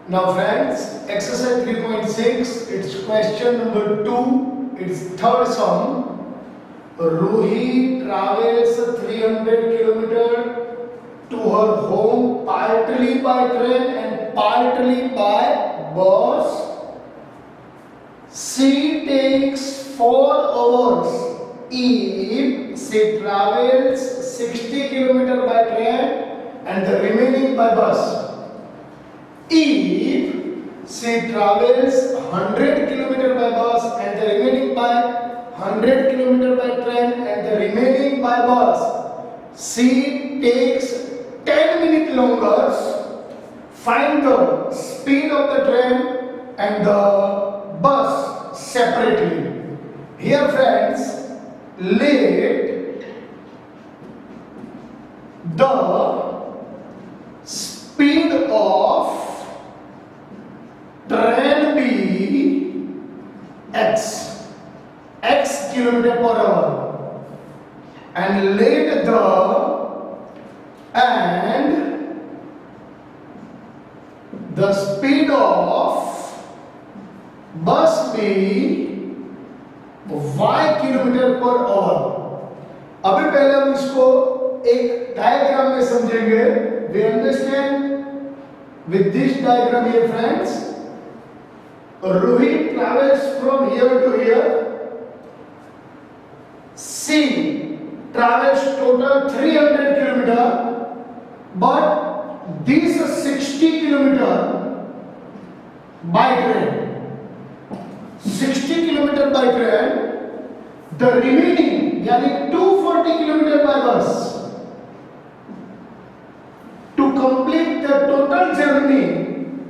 Now friends, exercise 3.6, it's question number 2, it's third sum. Ruhi travels 300 kilometer to her home partly by train and partly by bus. She takes 4 hours if she travels 60 kilometer by train and the remaining by bus. If she travels 100 km by bus and the remaining by 100 km by train and the remaining by bus, she takes 10 minutes longer. Find the speed of the train and the bus separately. Here friends, let the speed of train be x kilometer per hour, and let the speed of bus be y kilometre per hour. अभी पहले हम इसको एक diagram में समझेंगे. We understand with this diagram here friends. Ruhi travels from here to here. She travels total 300 kilometer, but this 60 kilometer by train. 60 kilometer by train. The remaining, यानी 240 kilometer by bus. To complete the total journey,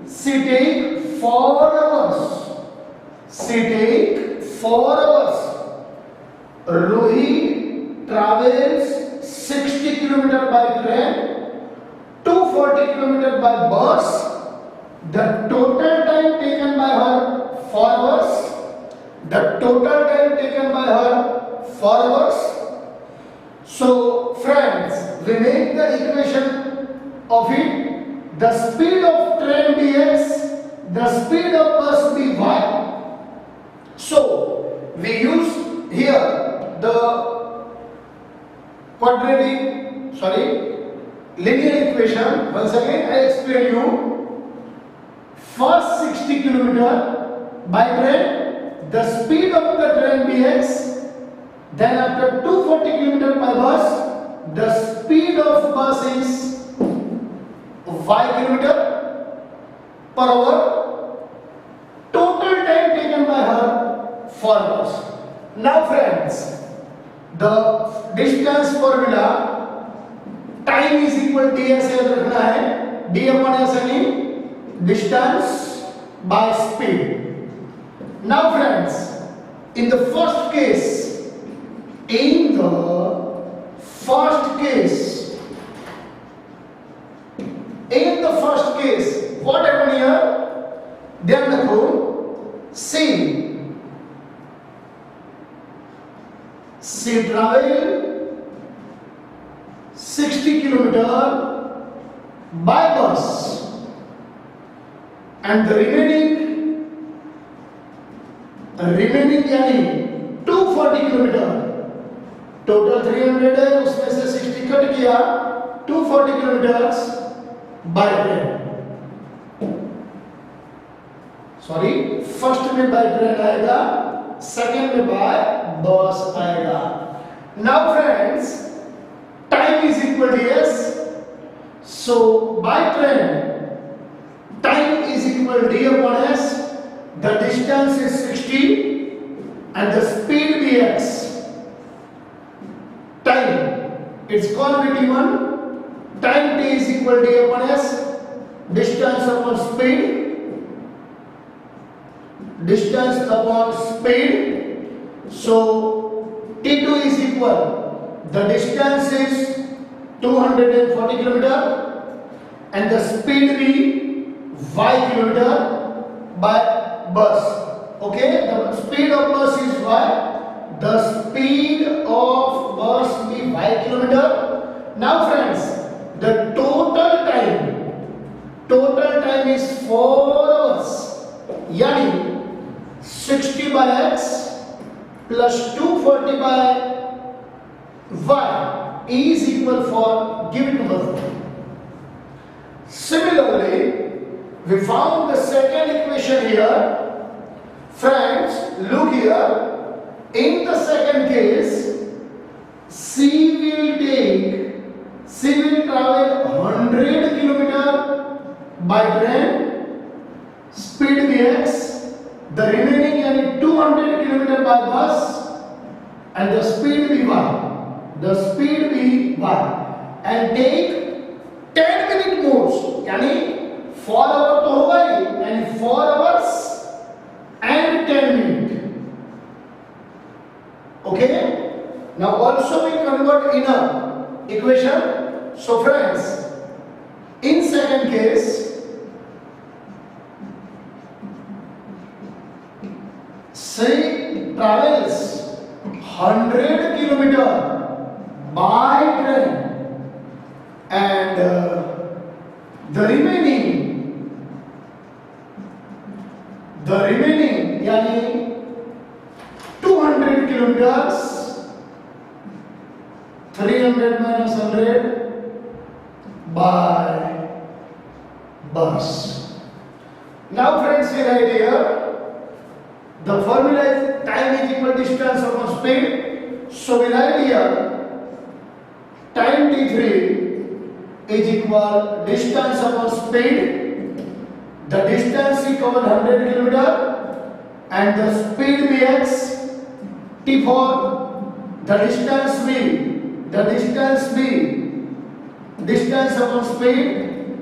she take 4 hours. She take 4 hours. Ruhi travels 60 km by train, 240 km by bus. The total time taken by her 4 hours. The total time taken by her 4 hours. So friends, we make the equation of it. The speed of train be x, the speed of bus be y. So we use here the linear equation. Once again I explain you. First 60 km by train, the speed of the train be x. Then after 240 km by bus, the speed of bus is y kilometer per hour. Total time taken by her 4 hours. Now friends, the distance formula, time is equal to ds याद रखना है. d upon s यानी distance by speed. Now friends, in the first case, what happened here? ध्यान रखो. she travel 60 km by bus and the remaining यानी 240 km. Total 300 है, उसमें से 60 कट किया, 240 kilometre by train. Sorry, first में by train आएगा, सेकंड में बाय बस आएगा. Now friends, time is equal to S. So by train time is equal D upon S. The distance is 60 and the speed be x. Time, it's going to be given. Time t is equal to d upon s. Distance upon speed. Distance upon speed. So t2 is equal. The distance is 240 km and the speed be y km by bus. Okay, the speed of bus is y. The speed of bus be y km. Now friends, the total time is 4 by x plus 240 by y is equal for given number. Similarly, we found the second equation here. Friends, look here. In the second case, C will travel 100 km by train, speed bx, the remaining yani 200 km by bus, and the speed by and take 10-minute moves yani 4 hours तो होगा ही यानी 4 hours and 10 minutes. Okay, now also we convert inner equation. So friends, in second case, say travels 100 km by train, and the remaining yani 200 kilometers, 300 minus 100 by bus. Now friends, we write here the formula is time is equal distance upon speed. So we write here time t3 is equal distance upon speed. The distance we covered 100 km and the speed bx t4. The distance upon speed,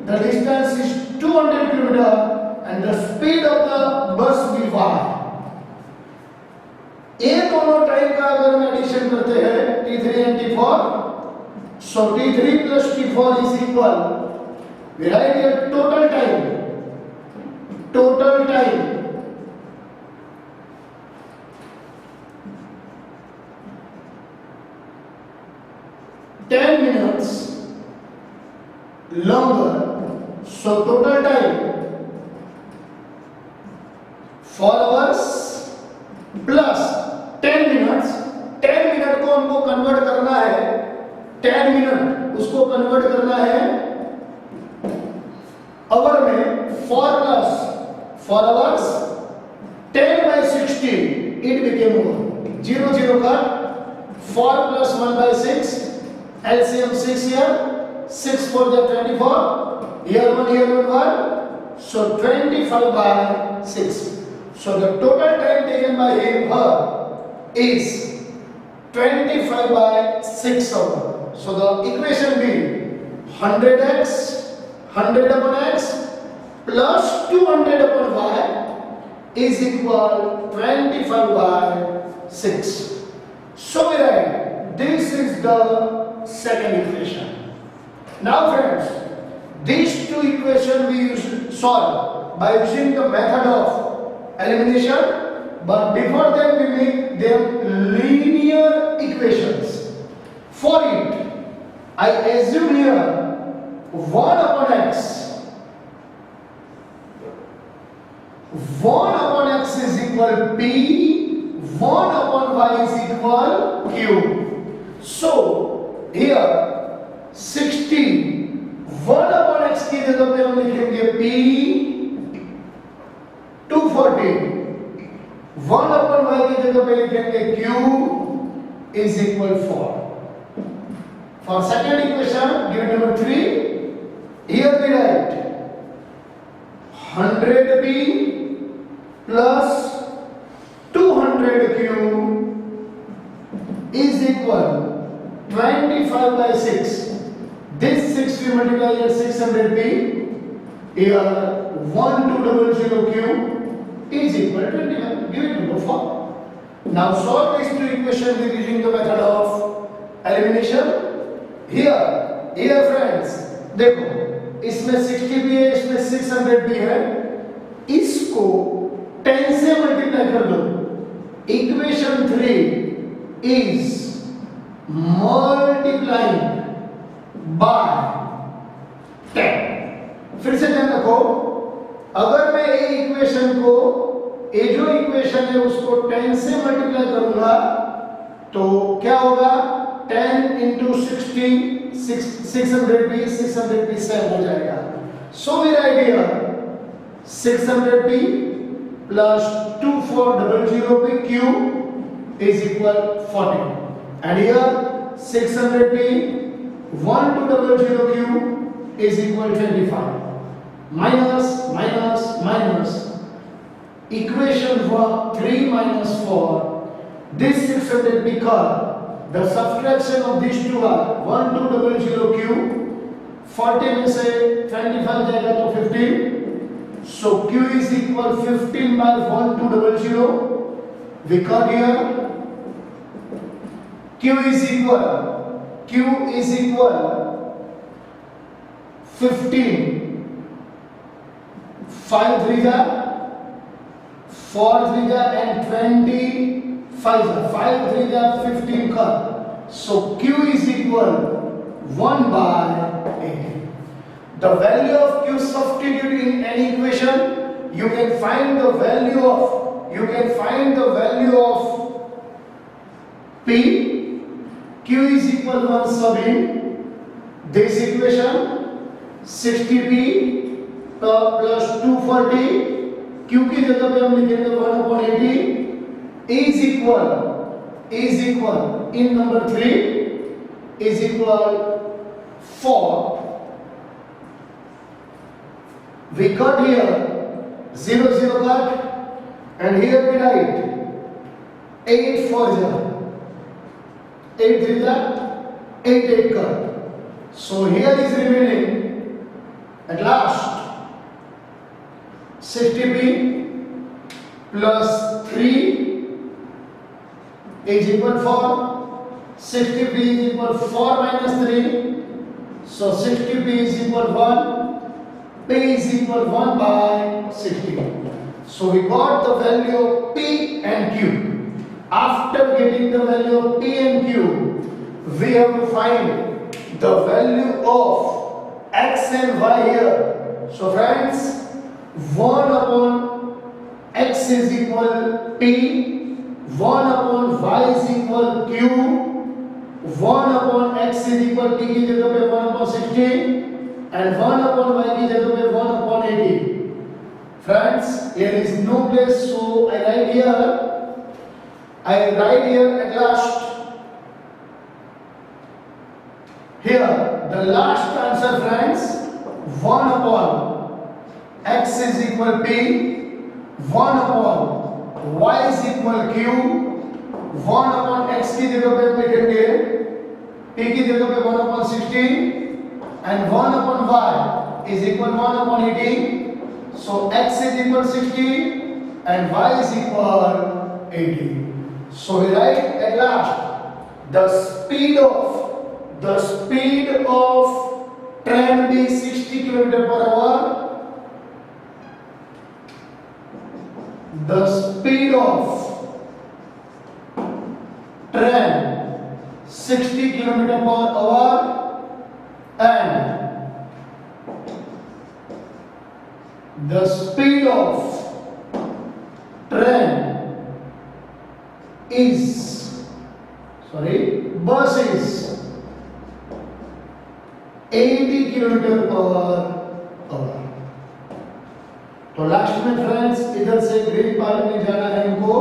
the distance is 200 km and the speed of the bus will y. ये दोनों time का अगर हम addition करते हैं t3 and t4, so t3 plus t4 is equal, we write here total time 10 minutes longer, so total time 4 hours plus 10 minutes. 10 minute को हमको convert करना है, 10 मिनट उसको कन्वर्ट करना है आवर में. 4 hours 10 by 60 it became 0 का 4 plus 1 by 6 LCM 6 here, 6 for the 24, here 1, so 25 by 6. So the total time taken by her is 25 by 6 hours. So the equation being 100 upon x plus 200 upon y is equal 25 by 6. So we write this is the second equation. Now friends, these two equations we solve by using the method of elimination, but before that we make them linear equations. For it, I assume here 1 upon x. 1 upon x is equal p, 1 upon y is equal q. So here 60 1 upon x की जगह पे हम लिखेंगे p, 240 1 upon y की जगह पे लिखेंगे q is equal 4. For second equation given number 3, here we write 100p plus 200q is equal 25 by 6. This 6 we multiply here 600p. Here 1200q is equal to 21. Give it number 4. Now solve these two equations using the method of elimination. Here friends, देखो इसमें 60 भी है, इसमें 600 भी है. इसको 10 से multiply कर दो. Equation 3 is multiplying by 10. फिर से ध्यान रखो, अगर मैं ये इक्वेशन को, ये जो इक्वेशन है उसको 10 से मल्टीप्लाई करूंगा तो क्या होगा 10 इंटू 600 भी सेम हो जाएगा. So we write here 600p plus 2400p q is equal 40, and here 600p 1200q is equal 25. Minus minus minus, equation 3 minus 4, this 600p curve, the subtraction of these two are 1200q, 40 में से 25 जाएगा तो 15, so q is equal 15 by 1200. We got here q is equal 15, 5 3 जा 4 3 जा and 25 जा 5 3 जा 15 का. So q is equal 1 by 8. The value of q substitute in any equation, you can find the value of p. Q is equal 1 sub in this equation 60p plus 240, q की जगह पे हम लिखेंगे 1/80 is equal in number 3 is equal 4. We got here 0 0 cut and here we write 8 4 0, 8 3 8 8 cut. So here is remaining at last 60p plus 3 is equal 4. 60p is equal 4 minus 3. So 60p is equal 1. P is equal 1 by 60. So we got the value of P and Q. After getting the value of P and Q, we have to find the value of X and Y here. So friends, 1 upon x is equal P, 1 upon y is equal Q, 1 upon x is equal P की जगह पे 1 upon 60 and 1 upon y की जगह पे 1 upon 80. Friends, here is no place, so I write here at last. Here the last answer, friends, 1 upon x is equal P, 1 upon y is equal Q, 1 upon x की जगह पे लिखेंगे P की जगह पे 1 upon 60 and 1 upon y is equal 1 upon 80. So x is equal 60 and y is equal 80. So we write at last the speed of train be 60 km/h. The speed of train 60 km/h and the speed of train bus is 80 km/h. तो last में friends इधर से green part में जाना है हमको,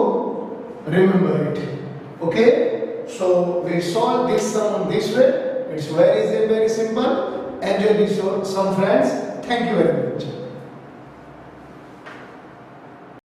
remember it. Okay, so we solve this sum on this way. It's very simple. Enjoy this sum, friends. Thank you very much.